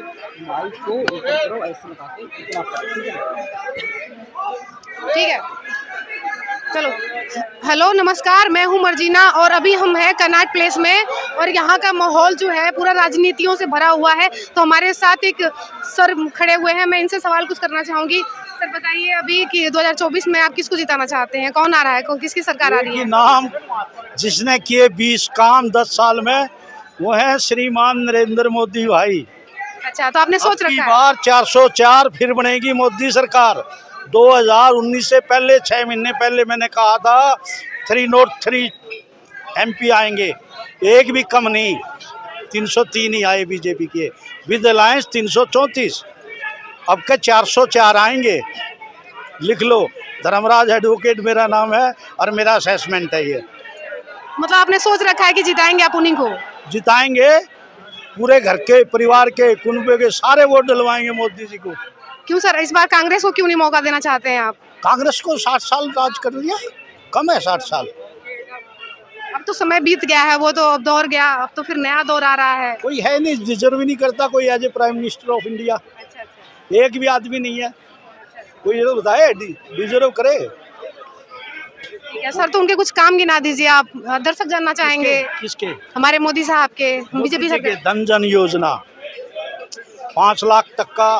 Mic को ऊपर करो ऐसे लगा के इतना करो, ठीक है चलो। हेलो नमस्कार, मैं हूं मर्जीना और अभी हम हैं कनॉट प्लेस में और यहाँ का माहौल जो है पूरा राजनीतियों से भरा हुआ है। तो हमारे साथ एक सर खड़े हुए हैं, मैं इनसे सवाल कुछ करना चाहूँगी। सर बताइए अभी कि 2024 में आप किसको जिताना चाहते हैं, कौन आ रहा है, किसकी सरकार आ रही है? नाम जिसने किए 20 काम 10 साल में वो है श्रीमान नरेंद्र मोदी भाई। अच्छा, तो आपने सोच अब की रखा है? बार 404 फिर बनेगी मोदी सरकार। 2019 से पहले 6 महीने पहले मैंने कहा था 303 MP आएंगे, एक भी कम नहीं। 303 ही आए बीजेपी के, विद अलायंस 334। अब के 404 आएंगे, लिख लो। धर्मराज एडवोकेट मेरा नाम है और मेरा असेसमेंट है ये। मतलब आपने सोच रखा है कि जिताएंगे आप उन्हीं को? जिताएंगे, पूरे घर के परिवार के कुनबे के सारे वोट डलवाएंगे मोदी जी को। क्यों सर, इस बार कांग्रेस को क्यों नहीं मौका देना चाहते हैं आप? कांग्रेस को 60 साल राज कर लिया, कम है 60 साल। अब तो समय बीत गया है, वो तो अब दौर गया, अब तो फिर नया दौर आ रहा है। कोई है नहीं, डिजर्व ही नहीं करता कोई as a prime minister of India. अच्छा अच्छा। एक भी आदमी नहीं है कोई ये तो बताए डिजर्व करे। ठीक है सर, तो उनके कुछ काम गिना दीजिए आप, दर्शक जानना चाहेंगे। किसके? हमारे मोदी साहब के, बीजेपी मोदी के सरकार। धन जन योजना 5 लाख तक का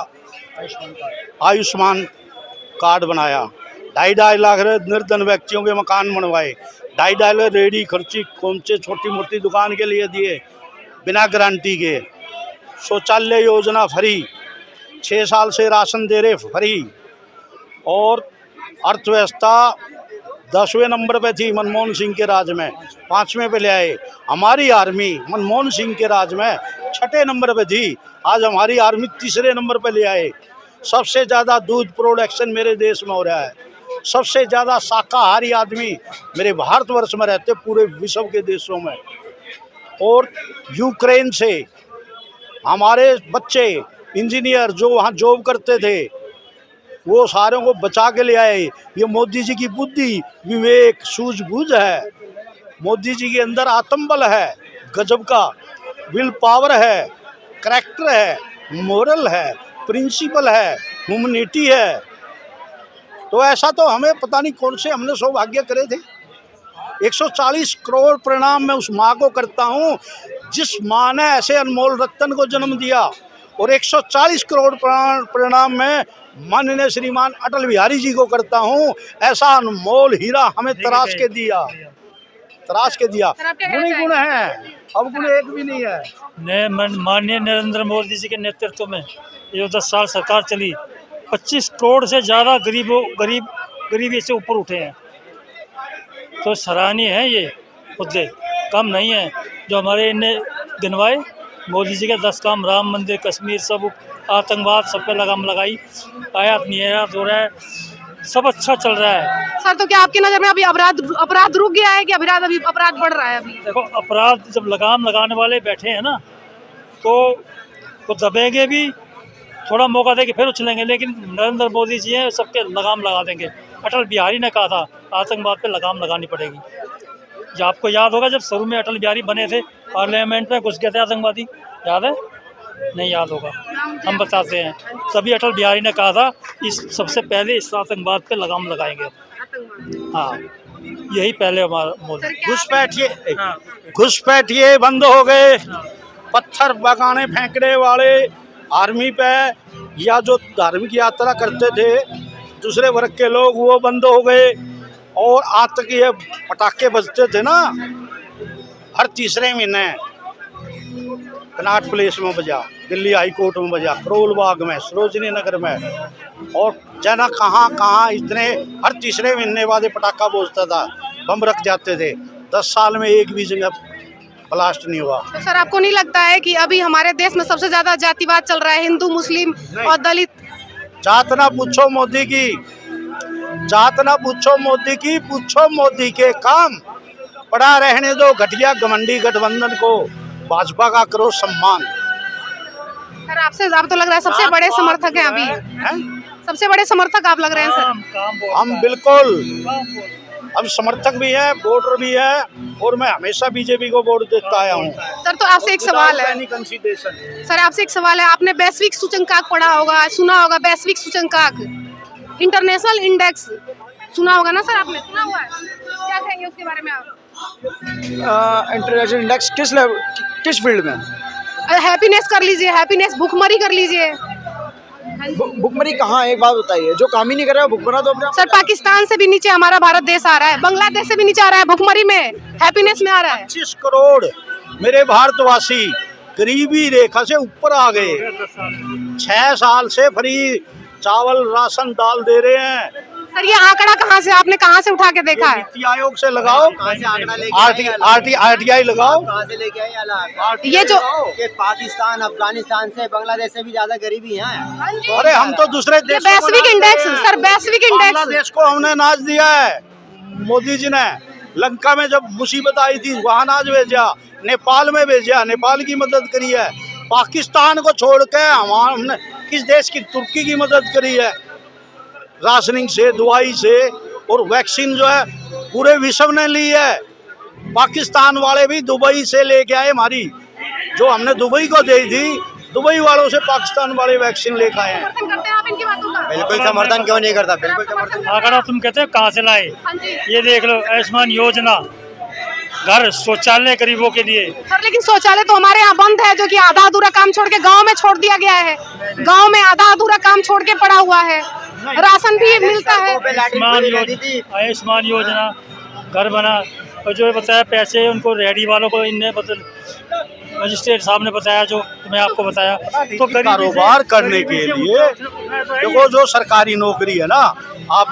आयुष्मान कार्ड बनाया। 2.5 लाख निर्धन व्यक्तियों के मकान बनवाए। 2.5 लाख रेडी खर्ची खोमचे छोटी मोटी दुकान के लिए दिए बिना गारंटी के। शौचालय योजना फ्री, 6 साल से राशन दे रहे फ्री। और अर्थव्यवस्था 10वें नंबर पे थी मनमोहन सिंह के राज में, 5वें पे ले आए। हमारी आर्मी मनमोहन सिंह के राज में 6ठे नंबर पे थी, आज हमारी आर्मी 3रे नंबर पे ले आए। सबसे ज़्यादा दूध प्रोडक्शन मेरे देश में हो रहा है। सबसे ज़्यादा शाकाहारी आदमी मेरे भारतवर्ष में रहते पूरे विश्व के देशों में। और यूक्रेन से हमारे बच्चे इंजीनियर जो वहाँ जॉब करते थे वो सारों को बचा के ले आए। ये मोदी जी की बुद्धि, विवेक, सूझबूझ है। मोदी जी के अंदर आत्मबल है, गजब का विल पावर है, करैक्टर है, मोरल है, प्रिंसिपल है, ह्यूमनिटी है। तो ऐसा तो हमें पता नहीं कौन से हमने सौभाग्य करे थे। 140 करोड़ प्रणाम मैं उस माँ को करता हूँ जिस माँ ने ऐसे अनमोल रत्न को जन्म दिया। और 140 करोड़ प्रणाम में माननीय श्रीमान अटल बिहारी जी को करता हूँ, ऐसा अनमोल हीरा हमें तराश के दिया। गुण ही गुण है, अब गुण एक भी नहीं है। माननीय नरेंद्र मोदी जी के नेतृत्व में ये 10 साल सरकार चली, 25 करोड़ से ज़्यादा गरीबी से ऊपर उठे हैं। तो सराहनीय है, ये मुद्दे कम नहीं है जो हमारे इन्हें गिनवाए। मोदी जी के 10 काम, राम मंदिर, कश्मीर, सब आतंकवाद सब पे लगाम लगाई, आयात निर्यात हो रहा है, सब अच्छा चल रहा है। सर तो क्या आपकी नज़र में अभी अपराध रुक गया है कि अपराध बढ़ रहा है अभी? देखो, अपराध जब लगाम लगाने वाले बैठे हैं ना तो वो दबेंगे भी, थोड़ा मौका देके फिर उछलेंगे, लेकिन नरेंद्र मोदी जी हैं सबके लगाम लगा देंगे। अटल बिहारी ने कहा था आतंकवाद पे लगाम लगानी पड़ेगी। जो आपको याद होगा जब शुरू में अटल बिहारी बने थे, पार्लियामेंट में घुस गए थे आतंकवादी, याद है? नहीं याद होगा, हम बताते हैं। तभी अटल बिहारी ने कहा था इस सबसे पहले इस आतंकवाद पे लगाम लगाएंगे। हाँ, यही पहले हमारा मोदी। घुसपैठिए बंद हो गए, पत्थर बगाने फेंकने वाले आर्मी पे या जो धार्मिक यात्रा करते थे दूसरे वर्ग के लोग वो बंद हो गए। और आतंकी पटाखे बजते थे ना हर तीसरे महीने, कनॉट प्लेस में बजा, दिल्ली हाई कोर्ट में बजा, करोल बाग में, सरोजनी नगर में, और जाना कहाँ कहाँ इतने हर तीसरे महीने बाद पटाखा बजता था, बम रख जाते थे। 10 साल में एक भी जगह ब्लास्ट नहीं हुआ। तो सर आपको नहीं लगता है कि अभी हमारे देश में सबसे ज्यादा जातिवाद चल रहा है, हिंदू मुस्लिम और दलित? जात ना पूछो मोदी की, जात ना पूछो मोदी की, पूछो मोदी के काम। पड़ा रहने दो घटिया घमंडी गठबंधन को, भाजपा का करो सम्मान। सर आप तो लग रहा है सबसे बड़े समर्थक हैं अभी, सबसे बड़े समर्थक आप लग रहे हैं सर। हम बिल्कुल अब समर्थक भी है, वोटर भी है, और मैं हमेशा बीजेपी को वोट देता आया हूँ। सर तो आपसे एक सवाल है, सर आपसे एक सवाल है, आपने वैश्विक सूचकांक पढ़ा होगा, सुना होगा, वैश्विक सूचकांक, इंटरनेशनल इंडेक्स सुना होगा ना सर, आपने सुना हुआ है, क्या कहेंगे उसके बारे में आप? इंटरनेशनल इंडेक्स किस फील्ड में? हैप्पीनेस कर लीजिए, हैप्पीनेस, भुखमरी कर लीजिए। भुखमरी कहाँ है? एक बात बताइए, जो काम ही नहीं कर रहा है भुखमरा तो अपने। सर पाकिस्तान से भी नीचे हमारा भारत देश आ रहा है, बांग्लादेश से भी नीचे आ रहा है, भुखमरी में, हैप्पीनेस में आ रहा है। 25 करोड़ मेरे भारतवासी गरीबी रेखा से ऊपर आ गए। 6 साल से फ्री चावल, राशन, दाल दे रहे हैं। सर ये आंकड़ा कहाँ से, आपने कहाँ से उठा के देखा है? नीति आयोग से लगाओ, RTI लगाओ, कहाँ से लेके आए अलग? ये जो कि पाकिस्तान, अफगानिस्तान से, बांग्लादेश से भी ज्यादा गरीबी है। अरे हम तो दूसरे देश को वैश्विक नाच इंडेक्स, दिए हैं। सर वैश्विक इंडेक्स, बांग्लादेश को हमने नाच दिया है, मोदी जी ने। लंका में जब मुसीबत आई थी वहाँ नाच भेजा, नेपाल में भेजा, नेपाल की मदद करी है। पाकिस्तान को छोड़ के हमने किस देश की, तुर्की की मदद करी है, राशनिंग से, दवाई से, और वैक्सीन जो है पूरे विश्व ने ली है। पाकिस्तान वाले भी दुबई से लेके आए, हमारी जो हमने दुबई को दी थी, दुबई वालों से पाकिस्तान वाले वैक्सीन लेके आए हैं। समर्थन करते हैं आप इनकी बातों का? बिल्कुल समर्थन क्यों नहीं करता, बिल्कुल समर्थन। आंकड़ा तुम कहते हो कहाँ से लाए? हाँ जी ये देख लो, आयुष्मान योजना, घर, शौचालय गरीबों के लिए। सर, लेकिन शौचालय तो हमारे यहाँ बंद है, जो कि आधा अधूरा काम छोड़ के गांव में छोड़ दिया गया है। गांव में आधा अधूरा काम छोड़ के पड़ा हुआ है। राशन भी मिलता है। आयुष्मान योजना, घर बना, और जो बताया पैसे उनको रेडी वालों को, इनने मजिस्ट्रेट साहब ने बताया, जो मैं आपको बताया, तो कारोबार करने के लिए देखो, जो सरकारी नौकरी है ना, आप